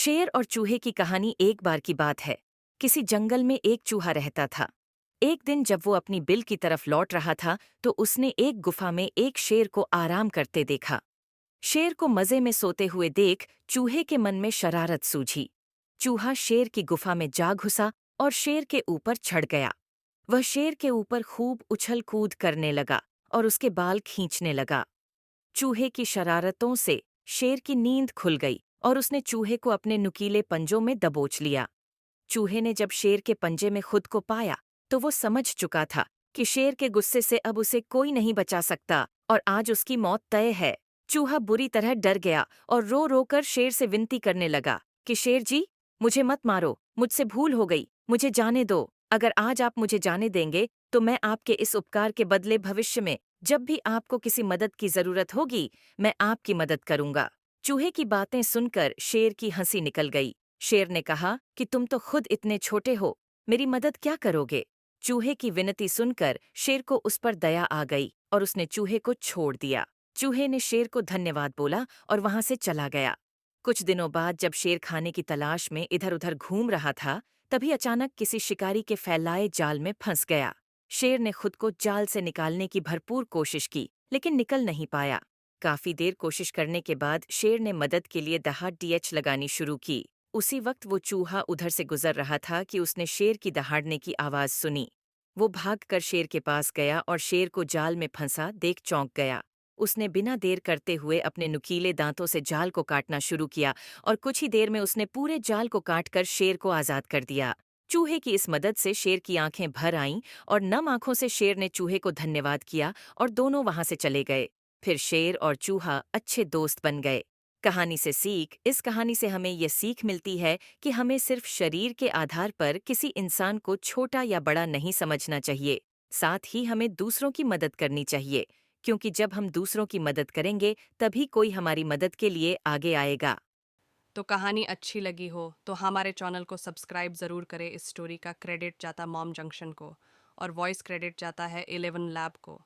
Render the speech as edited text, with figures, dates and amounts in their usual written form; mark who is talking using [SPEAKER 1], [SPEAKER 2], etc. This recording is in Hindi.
[SPEAKER 1] शेर और चूहे की कहानी एक बार की बात है। किसी जंगल में एक चूहा रहता था। एक दिन जब वो अपनी बिल की तरफ लौट रहा था तो उसने एक गुफा में एक शेर को आराम करते देखा। शेर को मजे में सोते हुए देख चूहे के मन में शरारत सूझी। चूहा शेर की गुफा में जा घुसा और शेर के ऊपर चढ़ गया। वह शेर के ऊपर खूब उछल कूद करने लगा और उसके बाल खींचने लगा। चूहे की शरारतों से शेर की नींद खुल गई और उसने चूहे को अपने नुकीले पंजों में दबोच लिया। चूहे ने जब शेर के पंजे में खुद को पाया तो वो समझ चुका था कि शेर के गुस्से से अब उसे कोई नहीं बचा सकता और आज उसकी मौत तय है। चूहा बुरी तरह डर गया और रो रो कर शेर से विनती करने लगा कि शेर जी, मुझे मत मारो, मुझसे भूल हो गई, मुझे जाने दो। अगर आज आप मुझे जाने देंगे तो मैं आपके इस उपकार के बदले भविष्य में जब भी आपको किसी मदद की जरूरत होगी, मैं आपकी मदद करूंगा। चूहे की बातें सुनकर शेर की हंसी निकल गई। शेर ने कहा कि तुम तो खुद इतने छोटे हो, मेरी मदद क्या करोगे? चूहे की विनती सुनकर शेर को उस पर दया आ गई और उसने चूहे को छोड़ दिया। चूहे ने शेर को धन्यवाद बोला और वहां से चला गया। कुछ दिनों बाद जब शेर खाने की तलाश में इधर उधर घूम रहा था, तभी अचानक किसी शिकारी के फैलाए जाल में फंस गया। शेर ने खुद को जाल से निकालने की भरपूर कोशिश की, लेकिन निकल नहीं पाया। काफी देर कोशिश करने के बाद शेर ने मदद के लिए दहाड़ लगानी शुरू की। उसी वक्त वो चूहा उधर से गुजर रहा था कि उसने शेर की दहाड़ने की आवाज सुनी। वो भागकर शेर के पास गया और शेर को जाल में फंसा देख चौंक गया। उसने बिना देर करते हुए अपने नुकीले दांतों से जाल को काटना शुरू किया और कुछ ही देर में उसने पूरे जाल को काटकर शेर को आजाद कर दिया। चूहे की इस मदद से शेर की आंखें भर आईं और नम आंखों से शेर ने चूहे को धन्यवाद किया और दोनों वहां से चले गए। फिर शेर और चूहा अच्छे दोस्त बन गए। कहानी से सीख इस कहानी से हमें यह सीख मिलती है कि हमें सिर्फ शरीर के आधार पर किसी इंसान को छोटा या बड़ा नहीं समझना चाहिए। साथ ही हमें दूसरों की मदद करनी चाहिए, क्योंकि जब हम दूसरों की मदद करेंगे तभी कोई हमारी मदद के लिए आगे आएगा।
[SPEAKER 2] तो कहानी अच्छी लगी हो तो हमारे चैनल को सब्सक्राइब ज़रूर करें। इस स्टोरी का क्रेडिट जाता मॉम जंक्शन को और वॉइस क्रेडिट जाता है 11 लैब को।